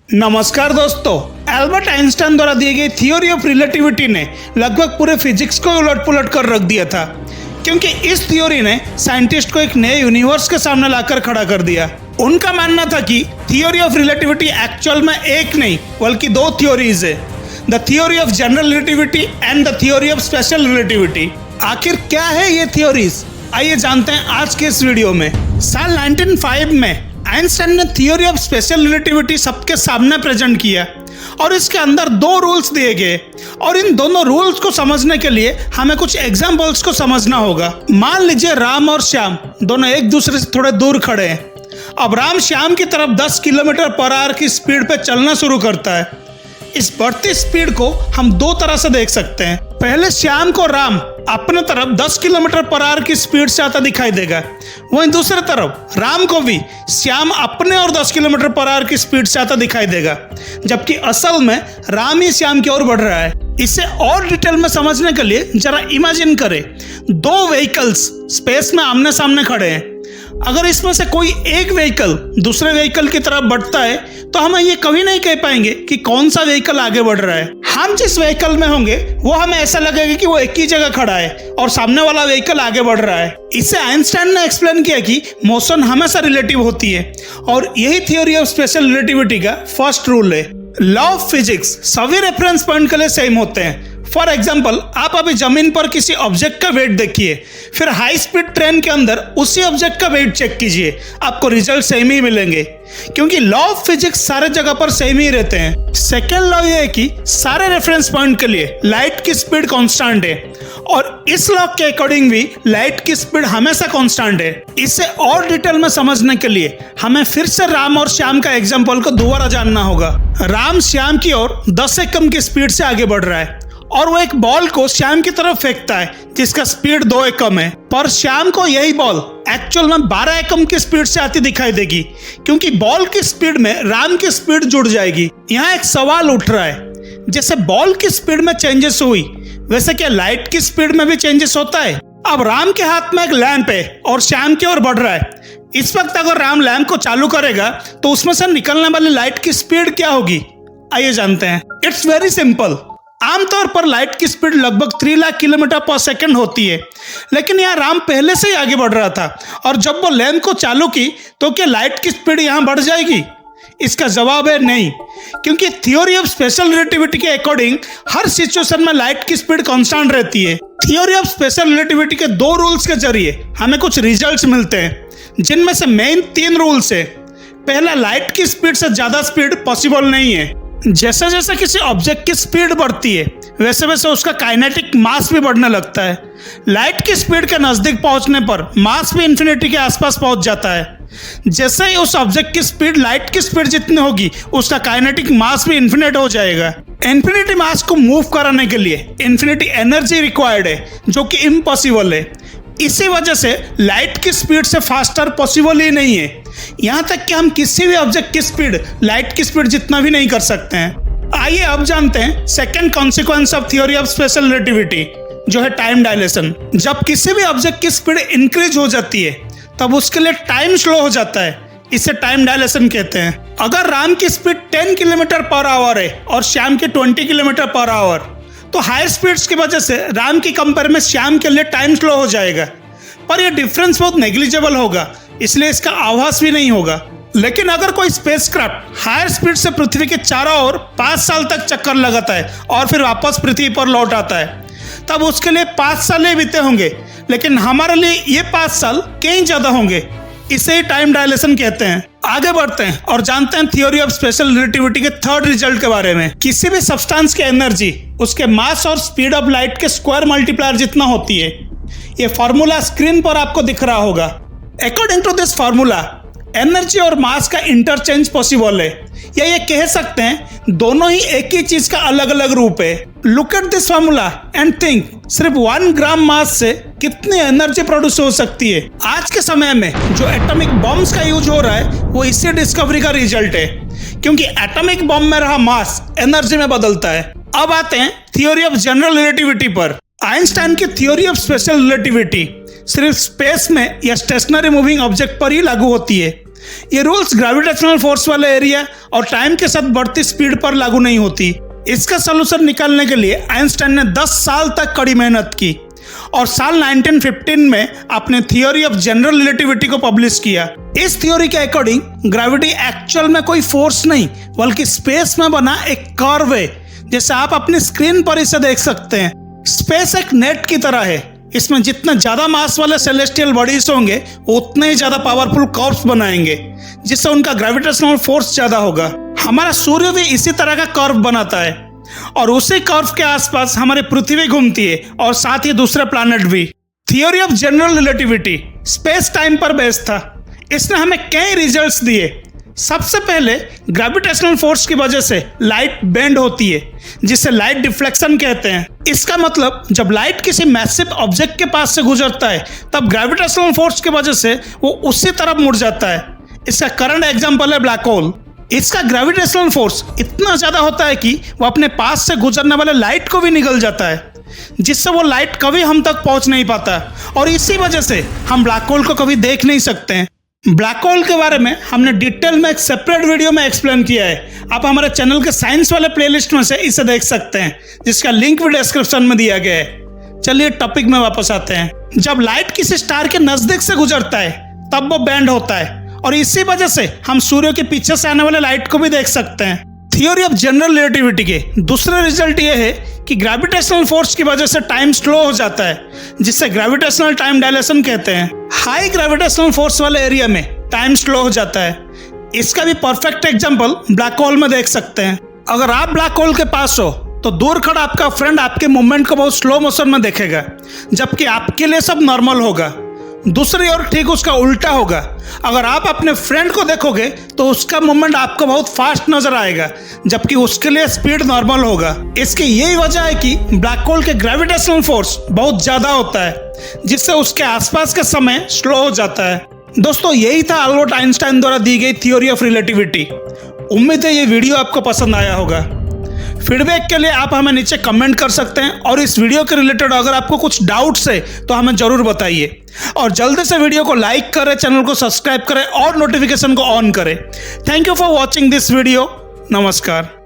नमस्कार दोस्तों, Albert Einstein द्वारा दी गई थ्योरी ऑफ रिलेटिविटी ने लगभग पूरे फिजिक्स को उलट-पुलट कर रख दिया था, क्योंकि इस थ्योरी ने साइंटिस्ट को एक नए यूनिवर्स के सामने लाकर खड़ा कर दिया। उनका मानना था कि थ्योरी ऑफ रिलेटिविटी एक्चुअल में एक नहीं बल्कि दो थ्योरीज है, the theory of general relativity and the theory of special relativity. आखिर क्या है ये थ्योरीज, आइए जानते हैं आज के इस वीडियो में। साल 1905 में आइंस्टाइन ने थ्योरी ऑफ स्पेशल रिलेटिविटी सबके सामने प्रेजेंट किया और इसके अंदर दो रूल्स दिए गए और इन दोनों रूल्स को समझने के लिए हमें कुछ एग्जांपल्स को समझना होगा। मान लीजिए राम और श्याम दोनों एक दूसरे से थोड़े दूर खड़े हैं। अब राम श्याम की तरफ 10 किलोमीटर पर आवर की स्पीड पे चलना शुरू करता है। इस बढ़ती स्पीड को हम दो तरह से देख सकते हैं। पहले श्याम को राम अपने तरफ 10 किलोमीटर पर आवर की स्पीड से आता दिखाई देगा, वहीं दूसरी तरफ राम को भी श्याम अपने और 10 किलोमीटर पर आवर की स्पीड से आता दिखाई देगा, जबकि असल में राम ही श्याम की ओर बढ़ रहा है। इसे और डिटेल में समझने के लिए जरा इमेजिन करें, दो व्हीकल्स स्पेस में आमने सामने खड़े हैं। अगर इसमें से कोई एक व्हीकल दूसरे व्हीकल की तरफ बढ़ता है तो हम ये कभी नहीं कह पाएंगे कि कौन सा व्हीकल आगे बढ़ रहा है। हम जिस व्हीकल में होंगे वो हमें ऐसा लगेगा कि वो एक ही जगह खड़ा है और सामने वाला व्हीकल आगे बढ़ रहा है। इसे आइंस्टाइन ने एक्सप्लेन किया कि मोशन हमेशा रिलेटिव होती है और यही थ्योरी ऑफ स्पेशल रिलेटिविटी का फर्स्ट रूल है। लॉ ऑफ फिजिक्स सभी रेफरेंस पॉइंट के लिए सेम होते हैं। फॉर एग्जाम्पल, आप अभी जमीन पर किसी ऑब्जेक्ट का वेट देखिए, फिर हाई स्पीड ट्रेन के अंदर उसी ऑब्जेक्ट का वेट चेक कीजिए, आपको रिजल्ट सेम ही मिलेंगे, क्योंकि लॉ ऑफ फिजिक्स सारे जगह पर सेम ही रहते हैं। सेकेंड लॉ ये है कि सारे रेफरेंस पॉइंट के लिए लाइट की स्पीड कांस्टेंट है और इस लॉ के अकॉर्डिंग भी लाइट की स्पीड हमेशा कांस्टेंट है। इसे और डिटेल में समझने के लिए हमें फिर से राम और श्याम का एग्जाम्पल को दोबारा जानना होगा। राम श्याम की ओर 10 एकम की स्पीड से आगे बढ़ रहा है और वो एक बॉल को श्याम की तरफ फेंकता है जिसका स्पीड 2 एकम है, पर श्याम को यही बॉल एक्चुअल में 12 एकम की स्पीड से आती दिखाई देगी, क्योंकि बॉल की स्पीड में राम की स्पीड जुड़ जाएगी। यहाँ एक सवाल उठ रहा है, जैसे बॉल की स्पीड में चेंजेस हुई वैसे क्या लाइट की स्पीड में भी चेंजेस होता है? अब राम के हाथ में एक लैंप है और श्याम की ओर बढ़ रहा है। इस वक्त अगर राम लैंप को चालू करेगा तो उसमें से निकलने वाली लाइट की स्पीड क्या होगी, आइए जानते हैं। It's very simple. आमतौर पर लाइट की स्पीड लगभग 3 लाख किलोमीटर पर सेकंड होती है, लेकिन यहाँ राम पहले से ही आगे बढ़ रहा था और जब वो लैंप को चालू की तो क्या लाइट की स्पीड यहाँ बढ़ जाएगी? इसका जवाब है नहीं, क्योंकि थ्योरी ऑफ स्पेशल रिलेटिविटी के अकॉर्डिंग हर सिचुएशन में लाइट की स्पीड कांस्टेंट रहती है। थ्योरी ऑफ स्पेशल रिलेटिविटी के दो रूल्स के जरिए हमें कुछ रिजल्ट्स मिलते हैं, जिनमें से मेन 3 रूल्स है। पहला, लाइट की स्पीड से ज्यादा स्पीड पॉसिबल नहीं है। जैसे जैसे किसी ऑब्जेक्ट की स्पीड बढ़ती है वैसे वैसे उसका काइनेटिक मास भी बढ़ने लगता है। लाइट की स्पीड के नजदीक पहुंचने पर मास भी इन्फिनिटी के आसपास पहुंच जाता है। जैसे ही उस ऑब्जेक्ट की स्पीड लाइट की स्पीड जितनी होगी उसका काइनेटिक मास भी इन्फिनिट हो जाएगा। इन्फिनिटी मास को मूव कराने के लिए इन्फिनिटी एनर्जी रिक्वायर्ड है, जो कि इम्पॉसिबल है। इसी वजह से लाइट की स्पीड से फास्टर पॉसिबल ही नहीं है। यहाँ तक कि हम किसी भी ऑब्जेक्ट की स्पीड लाइट की स्पीड जितना भी नहीं कर सकते हैं। आइए अब जानते हैं second consequence of theory of special relativity, जो है टाइम डायलेशन। जब किसी भी ऑब्जेक्ट की स्पीड इंक्रीज हो जाती है तब उसके लिए टाइम स्लो हो जाता है, इसे टाइम डायलेशन कहते हैं। अगर राम की स्पीड 10 किलोमीटर पर आवर है और श्याम की 20 किलोमीटर पर आवर, तो हाई स्पीड्स की वजह से राम की कंपेयर में श्याम के लिए टाइम स्लो हो जाएगा, पर यह डिफरेंस बहुत नेग्लिजिबल होगा, इसलिए इसका आभास भी नहीं होगा। लेकिन अगर कोई स्पेसक्राफ्ट हायर स्पीड से पृथ्वी के चारों ओर 5 साल तक चक्कर लगाता है और फिर वापस पृथ्वी पर लौट आता है, तब उसके लिए 5 साल ही बीते होंगे, लेकिन हमारे लिए ये 5 साल कहीं ज्यादा होंगे। इसे ही टाइम डायलेशन कहते हैं। आगे बढ़ते हैं और जानते हैं थ्योरी ऑफ स्पेशल रिलेटिविटी के थर्ड रिजल्ट के बारे में। किसी भी सब्सटेंस की एनर्जी उसके मास और स्पीड ऑफ लाइट के स्क्वायर मल्टीप्लायर जितना होती है। ये फॉर्मूला स्क्रीन पर आपको दिख रहा होगा। According to this formula, energy और मास का इंटरचेंज पॉसिबल है, या ये कह सकते हैं दोनों ही एक ही चीज का अलग अलग रूप है। Look at this formula and think, सिर्फ 1 ग्राम मास से कितनी एनर्जी प्रोड्यूस हो सकती है। आज के समय में जो एटॉमिक बॉम्ब्स का यूज हो रहा है वो इसी डिस्कवरी का रिजल्ट है, क्योंकि एटॉमिक बॉम्ब में रहा मास एनर्जी में बदलता है। अब आते हैं थ्योरी ऑफ जनरल रिलेटिविटी पर। आइंस्टाइन की थ्योरी ऑफ स्पेशल रिलेटिविटी सिर्फ स्पेस में या स्टेशनरी मूविंग ऑब्जेक्ट पर ही लागू होती है। ये रूल्स ग्रेविटेशनल फोर्स वाले एरिया और टाइम के साथ बढ़ती स्पीड पर लागू नहीं होती। इसका सलूशन निकालने के लिए आइंस्टाइन ने 10 साल तक कड़ी मेहनत की और साल 1915 में अपने थ्योरी ऑफ जनरल रिलेटिविटी को पब्लिश किया। इस थ्योरी के अकॉर्डिंग ग्रेविटी एक्चुअल में कोई फोर्स नहीं बल्कि स्पेस में बना एक कर्व है, जैसे आप अपनी स्क्रीन पर इसे देख सकते हैं। स्पेस एक नेट की तरह है, इसमें जितना ज्यादा मास वाले सेलेस्टियल बॉडीज होंगे वो उतने ही ज्यादा पावरफुल कर्व्स बनाएंगे, जिससे उनका ग्रेविटेशनल फोर्स ज्यादा होगा। हमारा सूर्य भी इसी तरह का कर्व बनाता है और उसी कर्व के आसपास हमारी पृथ्वी घूमती है और साथ ही दूसरे प्लैनेट भी। Theory of general relativity space time पर बेस्ड था। इसने हमें कई रिजल्ट्स दिए। सबसे पहले ग्रेविटेशनल फोर्स की वजह से लाइट बेंड होती है, जिसे लाइट डिफ्लेक्शन कहते हैं। इसका मतलब जब लाइट किसी मैसिव ऑब्जेक्ट के पास से गुजरता है तब ग्रेविटेशनल फोर्स की वजह से वो उसी तरफ मुड़ जाता है। इसका करंट एग्जांपल है ब्लैक होल। इसका ग्रेविटेशनल फोर्स इतना ज्यादा होता है कि वो अपने पास से गुजरने वाले लाइट को भी निगल जाता है, जिससे वो लाइट कभी हम तक पहुंच नहीं पाता और इसी वजह से हम ब्लैक होल को कभी देख नहीं सकते हैं। ब्लैक होल के बारे में हमने डिटेल में एक सेपरेट वीडियो में एक्सप्लेन किया है। आप हमारे चैनल के साइंस वाले प्लेलिस्ट में से इसे देख सकते हैं, जिसका लिंक भी डिस्क्रिप्शन में दिया गया है। चलिए टॉपिक में वापस आते हैं। जब लाइट किसी स्टार के नजदीक से गुजरता है तब वो बैंड होता है और इसी वजह से हम सूर्य के पीछे से आने वाले लाइट को भी देख सकते हैं। थ्योरी ऑफ जनरल रिलेटिविटी के दूसरा रिजल्ट ये है कि ग्रेविटेशनल फोर्स की वजह से टाइम स्लो हो जाता है, जिससे ग्रेविटेशनल टाइम डायलेशन कहते हैं। हाई ग्रेविटेशनल फोर्स वाले एरिया में टाइम स्लो हो जाता है। इसका भी परफेक्ट एग्जांपल ब्लैक होल में देख सकते हैं। अगर आप ब्लैक होल के पास हो तो दूर खड़ा आपका फ्रेंड आपके मूवमेंट को बहुत स्लो मोशन में देखेगा, जबकि आपके लिए सब नॉर्मल होगा। दूसरी ओर ठीक उसका उल्टा होगा। अगर आप अपने फ्रेंड को देखोगे तो उसका मूवमेंट आपको बहुत फास्ट नजर आएगा, जबकि उसके लिए स्पीड नॉर्मल होगा। इसकी यही वजह है कि ब्लैक होल के ग्रेविटेशनल फोर्स बहुत ज्यादा होता है, जिससे उसके आसपास का समय स्लो हो जाता है। दोस्तों, यही था अल्बर्ट आइंस्टाइन द्वारा दी गई थ्योरी ऑफ रिलेटिविटी। उम्मीद है ये वीडियो आपको पसंद आया होगा। फीडबैक के लिए आप हमें नीचे कमेंट कर सकते हैं और इस वीडियो के रिलेटेड अगर आपको कुछ डाउट्स है तो हमें जरूर बताइए। और जल्दी से वीडियो को लाइक करें, चैनल को सब्सक्राइब करें और नोटिफिकेशन को ऑन करें। Thank you for watching this video. नमस्कार।